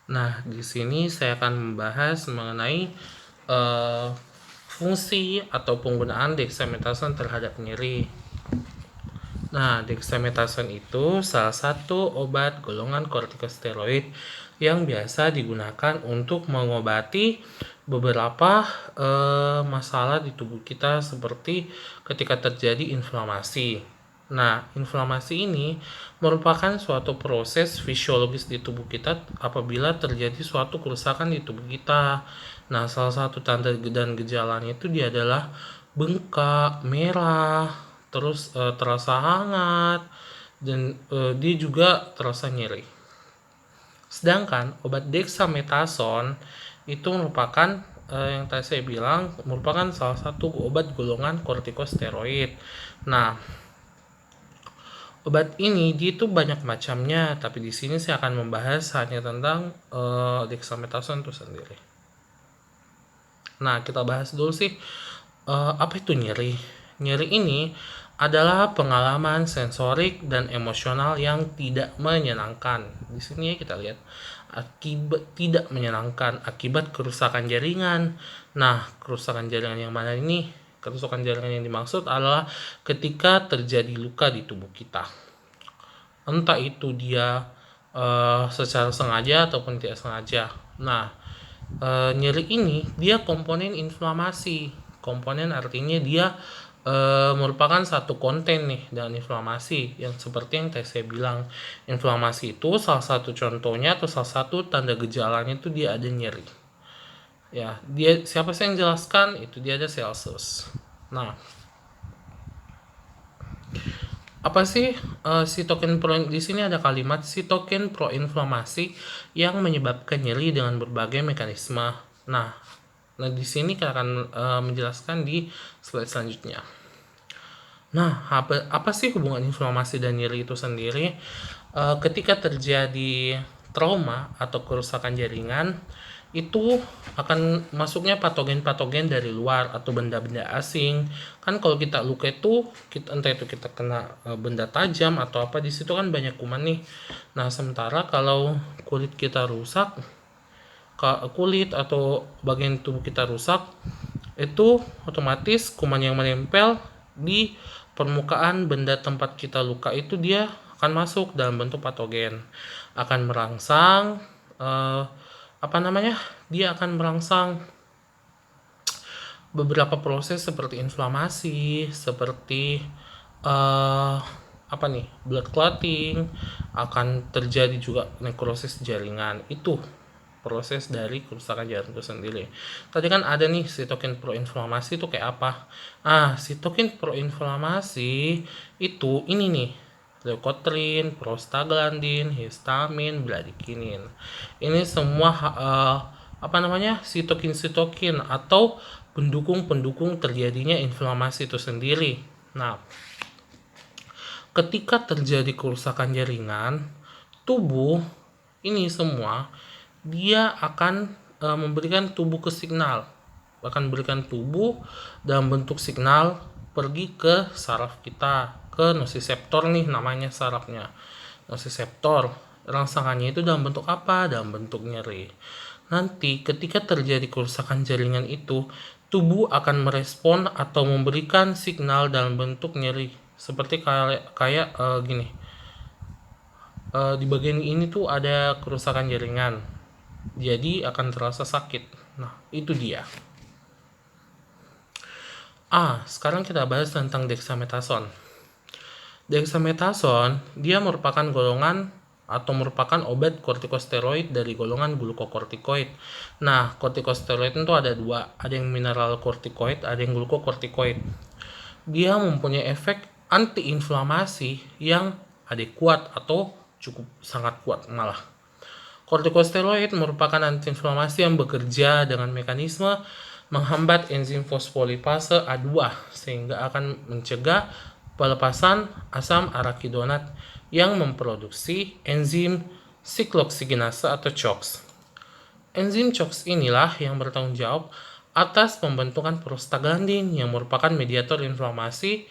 Nah, di sini saya akan membahas mengenai eh, fungsi atau penggunaan dexamethasone terhadap nyeri. Nah, dexamethasone itu salah satu obat golongan kortikosteroid yang biasa digunakan untuk mengobati beberapa masalah di tubuh kita seperti ketika terjadi inflamasi. Nah, inflamasi ini merupakan suatu proses fisiologis di tubuh kita apabila terjadi suatu kerusakan di tubuh kita. Nah, salah satu tanda dan gejalanya itu dia adalah bengkak, merah, terus terasa hangat, dan dia juga terasa nyeri. Sedangkan obat dexamethasone itu merupakan yang tadi saya bilang merupakan salah satu obat golongan kortikosteroid. Nah, obat ini dia itu banyak macamnya, tapi di sini saya akan membahas hanya tentang dexamethasone itu sendiri. Nah, kita bahas dulu sih apa itu nyeri. Nyeri ini adalah pengalaman sensorik dan emosional yang tidak menyenangkan. Di sini kita lihat akibat tidak menyenangkan akibat kerusakan jaringan. Nah, kerusakan jaringan yang mana ini? Kerusakan jaringan yang dimaksud adalah ketika terjadi luka di tubuh kita. Entah itu dia secara sengaja ataupun tidak sengaja. Nah, nyeri ini dia komponen inflamasi. Komponen artinya dia merupakan satu konten nih dan inflamasi yang seperti yang tadi saya bilang. Inflamasi itu salah satu contohnya atau salah satu tanda gejalanya itu dia ada nyeri. Ya, dia siapa sih yang jelaskan? Itu dia ada Celsus. Nah, apa sih sitokin pro, di sini ada kalimat sitokin proinflamasi yang menyebabkan nyeri dengan berbagai mekanisme. Nah, di sini kita akan menjelaskan di slide selanjutnya. Nah, apa sih hubungan inflamasi dan nyeri itu sendiri? Ketika terjadi trauma atau kerusakan jaringan, itu akan masuknya patogen-patogen dari luar atau benda-benda asing. Kan kalau kita luka itu, entah itu kita kena benda tajam atau apa, di situ kan banyak kuman nih. Nah, sementara kalau kulit kita rusak, kulit atau bagian tubuh kita rusak, itu otomatis kuman yang menempel di permukaan benda tempat kita luka itu dia akan masuk dalam bentuk patogen, akan merangsang apa namanya, dia akan merangsang beberapa proses seperti inflamasi, seperti apa nih, blood clotting, akan terjadi juga nekrosis jaringan. Itu proses dari kerusakan jaringan itu sendiri. Tadi kan ada nih sitokin proinflamasi itu kayak apa? Sitokin proinflamasi itu ini nih, leukotriene, prostaglandin, histamin, bradikinin. Ini semua apa namanya, sitokin-sitokin atau pendukung-pendukung terjadinya inflamasi itu sendiri. Nah, ketika terjadi kerusakan jaringan, tubuh ini semua dia akan memberikan tubuh ke signal, akan berikan tubuh dalam bentuk signal pergi ke saraf kita, ke nosiseptor nih namanya sarafnya. Nosiseptor, rangsangannya itu dalam bentuk apa? Dalam bentuk nyeri. Nanti ketika terjadi kerusakan jaringan itu, tubuh akan merespon atau memberikan signal dalam bentuk nyeri. Seperti kayak gini. Di bagian ini tuh ada kerusakan jaringan. Jadi akan terasa sakit. Nah, itu dia. Sekarang kita bahas tentang dexamethasone. Dexamethasone dia merupakan golongan atau merupakan obat kortikosteroid dari golongan glukokortikoid. Nah, kortikosteroid itu ada dua, ada yang mineral kortikoid, ada yang glukokortikoid. Dia mempunyai efek antiinflamasi yang adekuat atau cukup sangat kuat malah. Kortikosteroid merupakan antiinflamasi yang bekerja dengan mekanisme menghambat enzim fosfolipase A2 sehingga akan mencegah pelepasan asam arakidonat yang memproduksi enzim sikloksigenase atau CHOX. Enzim CHOX inilah yang bertanggung jawab atas pembentukan prostaglandin yang merupakan mediator inflamasi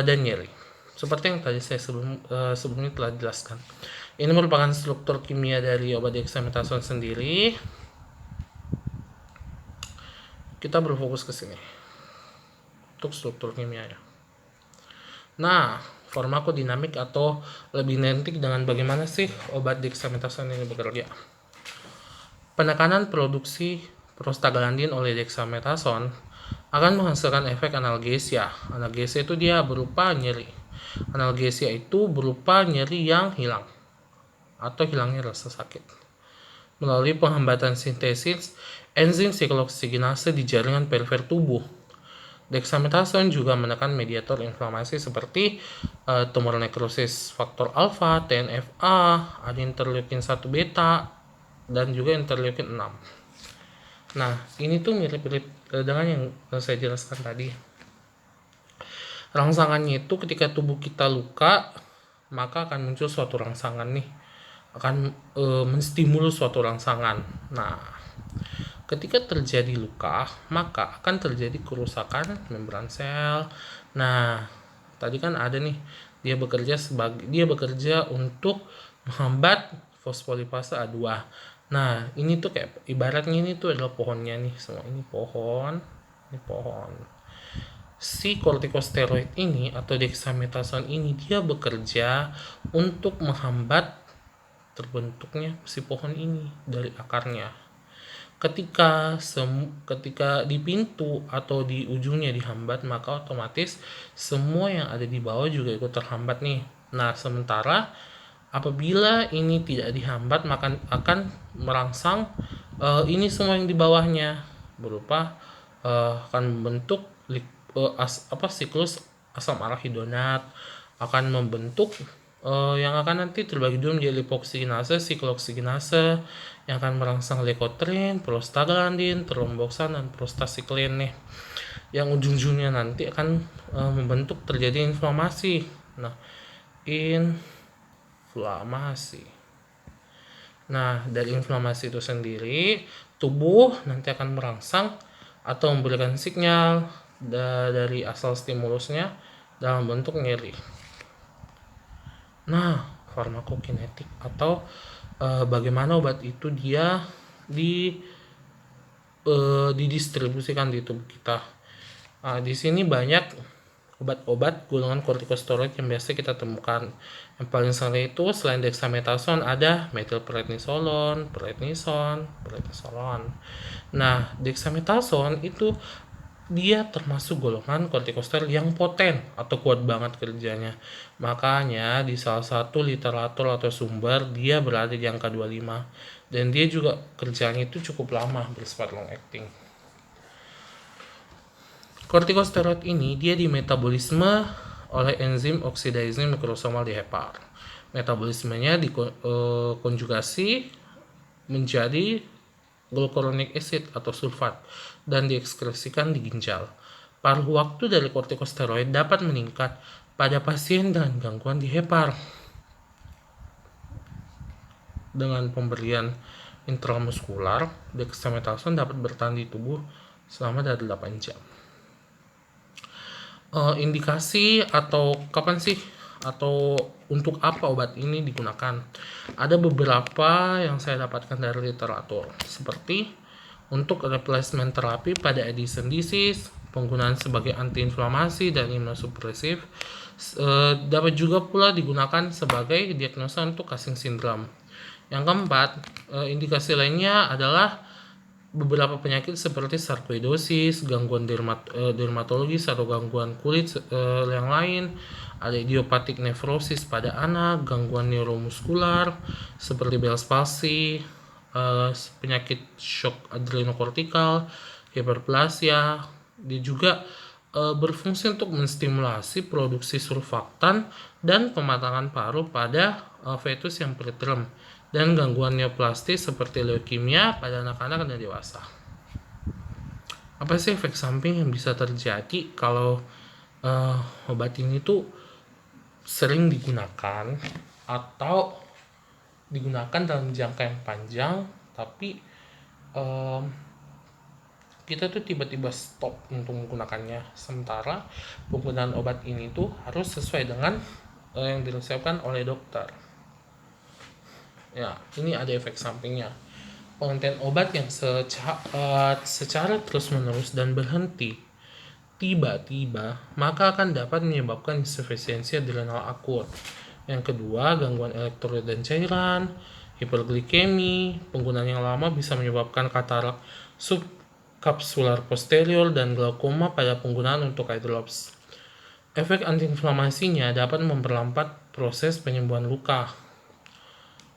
dan nyeri. Seperti yang tadi saya sebelumnya telah jelaskan. Ini merupakan struktur kimia dari obat dexamethasone sendiri. Kita berfokus ke sini untuk struktur kimianya. Nah, farmakodinamik atau lebih identik dengan bagaimana sih obat dexamethasone ini bekerja. Penekanan produksi prostaglandin oleh dexamethasone akan menghasilkan efek analgesia. Analgesia itu dia berupa nyeri. Analgesia itu berupa nyeri yang hilang atau hilangnya rasa sakit melalui penghambatan sintesis enzim siklooksidinase di jaringan perifer tubuh. Dexamethasone juga menekan mediator inflamasi seperti tumor nekrosis faktor alfa, TNF-A, ada interleukin 1 beta, dan juga interleukin 6. Nah, ini tuh mirip-mirip dengan yang saya jelaskan tadi. Rangsangannya itu ketika tubuh kita luka, maka akan muncul suatu rangsangan nih, akan menstimulus suatu rangsangan. Nah, ketika terjadi luka, maka akan terjadi kerusakan membran sel. Nah, tadi kan ada nih, dia bekerja untuk menghambat fosfolipase A2. Nah, ini tuh kayak ibaratnya ini tuh adalah pohonnya nih, semua ini pohon. Si kortikosteroid ini atau dexamethasone ini dia bekerja untuk menghambat terbentuknya si pohon ini dari akarnya. Ketika di pintu atau di ujungnya dihambat, maka otomatis semua yang ada di bawah juga ikut terhambat nih. Nah, sementara apabila ini tidak dihambat, maka akan merangsang ini semua yang di bawahnya berupa akan membentuk siklus asam arachidonat, akan membentuk yang akan nanti terbagi dua menjadi lipooksidinase, siklooksidinase yang akan merangsang leukotrin, prostaglandin, tromboksan, dan prostasiklin nih, yang ujung-ujungnya nanti akan membentuk terjadi inflamasi. Nah, inflamasi. Nah, dari inflamasi itu sendiri, tubuh nanti akan merangsang atau memberikan sinyal dari asal stimulusnya dalam bentuk nyeri. Nah, farmakokinetik atau bagaimana obat itu dia didistribusikan di tubuh kita. Di sini banyak obat-obat golongan kortikosteroid yang biasa kita temukan. Yang paling sering itu selain dexamethasone ada methylprednisolone, prednison. Nah, dexamethasone itu dia termasuk golongan kortikosteroid yang poten atau kuat banget kerjanya. Makanya di salah satu literatur atau sumber dia berada di angka 25. Dan dia juga kerjanya itu cukup lama, bersifat long acting. Kortikosteroid ini dia dimetabolisme oleh enzim oksidasi mikrosomal di hepar. Metabolismenya dikonjugasi menjadi glucuronic acid atau sulfat dan diekskresikan di ginjal. Paruh waktu dari kortikosteroid dapat meningkat pada pasien dengan gangguan di hepar. Dengan pemberian intramuskular, dexamethasone dapat bertahan di tubuh selama dari 8 jam. Indikasi atau kapan sih atau untuk apa obat ini digunakan? Ada beberapa yang saya dapatkan dari literatur, seperti untuk replacement terapi pada Addison disease, penggunaan sebagai antiinflamasi dan imunosupresif, dapat juga pula digunakan sebagai diagnosa untuk Cushing syndrome. Yang keempat, indikasi lainnya adalah beberapa penyakit seperti sarkoidosis, gangguan dermatologis atau gangguan kulit yang lain, ada idiopatik nefrosis pada anak, gangguan neuromuskular seperti Bell's palsy, penyakit shock adrenokortikal, hiperplasia. Dia juga berfungsi untuk menstimulasi produksi surfaktan dan pematangan paru pada fetus yang preterm, dan gangguan neoplastis seperti leukemia pada anak-anak dan dewasa. Apa sih efek samping yang bisa terjadi kalau obat ini tuh sering digunakan atau digunakan dalam jangka yang panjang, tapi kita tuh tiba-tiba stop untuk menggunakannya, sementara penggunaan obat ini tuh harus sesuai dengan yang diresepkan oleh dokter. Ya, ini ada efek sampingnya. Penghentian obat yang secara terus-menerus dan berhenti tiba-tiba, maka akan dapat menyebabkan insufisiensi adrenal akut. Yang kedua, gangguan elektrolit dan cairan, hiperglikemi, penggunaan yang lama bisa menyebabkan katarak subkapsular posterior dan glaukoma pada penggunaan untuk eye drops. Efek antiinflamasinya dapat memperlambat proses penyembuhan luka.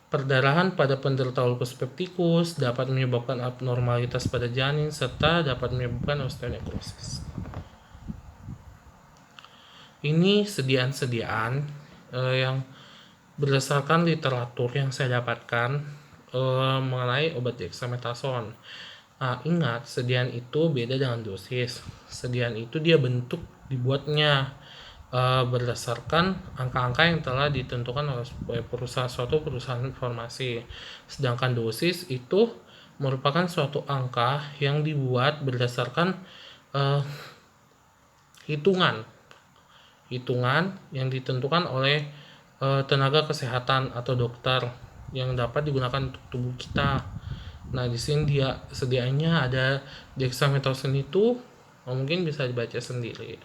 Perdarahan pada penderita lupus peptikus dapat menyebabkan abnormalitas pada janin serta dapat menyebabkan osteonekrosis. Ini sediaan-sediaan yang berdasarkan literatur yang saya dapatkan mengenai obat dexamethasone. Ingat, sediaan itu beda dengan dosis. Sediaan itu dia bentuk dibuatnya berdasarkan angka-angka yang telah ditentukan oleh suatu perusahaan farmasi. Sedangkan dosis itu merupakan suatu angka yang dibuat berdasarkan hitungan yang ditentukan oleh tenaga kesehatan atau dokter yang dapat digunakan untuk tubuh kita. Nah, di sini dia sediaannya ada dexamethasone itu mungkin bisa dibaca sendiri.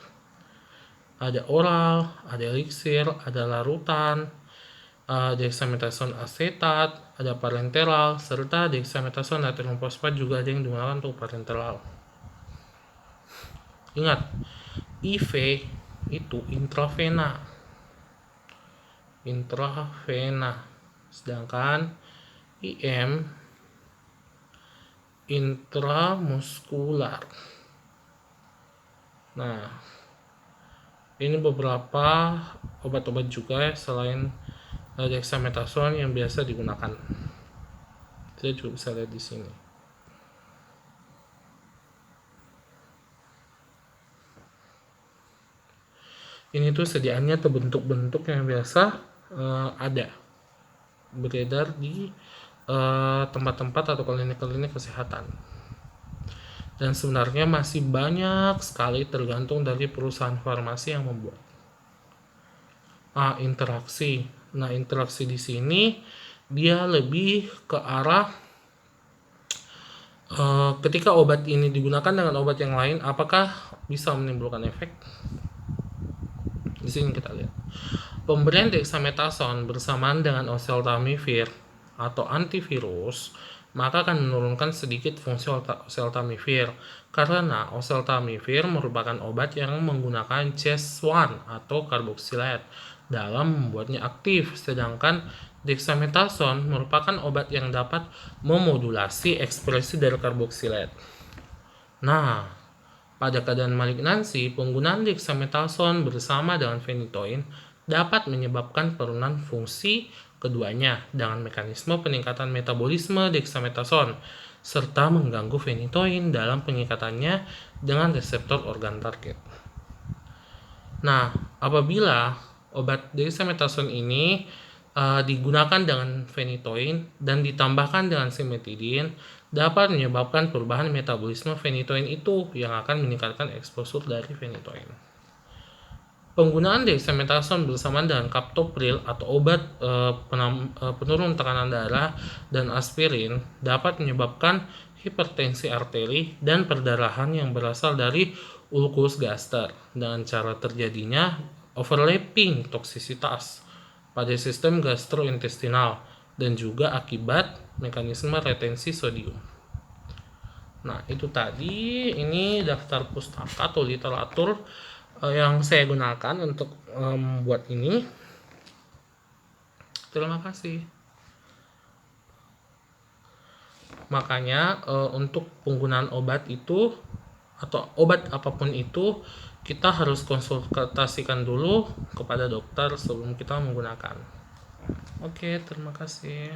Ada oral, ada elixir, ada larutan, dexamethasone asetat, ada parenteral, serta dexamethasone natrium fosfat juga ada yang digunakan untuk parenteral. Ingat, IV itu intravena, sedangkan IM intramuskular. Nah, ini beberapa obat-obat juga selain dexamethasone yang biasa digunakan. Kita juga bisa lihat di sini. Ini tuh sediaannya terbentuk-bentuk yang biasa ada beredar di tempat-tempat atau klinik-klinik kesehatan. Dan sebenarnya masih banyak sekali tergantung dari perusahaan farmasi yang membuat. Interaksi. Nah, interaksi di sini dia lebih ke arah ketika obat ini digunakan dengan obat yang lain, apakah bisa menimbulkan efek? Di sini kita lihat. Pemberian dexamethasone bersamaan dengan oseltamivir atau antivirus maka akan menurunkan sedikit fungsi oseltamivir karena oseltamivir merupakan obat yang menggunakan CES1 atau karboksilate dalam membuatnya aktif, sedangkan dexamethasone merupakan obat yang dapat memodulasi ekspresi dari karboksilate. Nah, pada keadaan malignansi, penggunaan dexamethasone bersama dengan phenytoin dapat menyebabkan penurunan fungsi keduanya dengan mekanisme peningkatan metabolisme dexamethasone serta mengganggu phenytoin dalam pengikatannya dengan reseptor organ target. Nah, apabila obat dexamethasone ini digunakan dengan phenytoin dan ditambahkan dengan cimetidine dapat menyebabkan perubahan metabolisme phenytoin itu yang akan meningkatkan eksposur dari phenytoin. Penggunaan dexamethasone bersamaan dengan captopril atau obat penurun tekanan darah dan aspirin dapat menyebabkan hipertensi arteri dan perdarahan yang berasal dari ulkus gaster dengan cara terjadinya overlapping toksisitas pada sistem gastrointestinal dan juga akibat mekanisme retensi sodium. Nah, itu tadi ini daftar pustaka atau literatur yang saya gunakan untuk membuat ini. Terima kasih. Makanya untuk penggunaan obat itu atau obat apapun itu kita harus konsultasikan dulu kepada dokter sebelum kita menggunakan. Oke, terima kasih.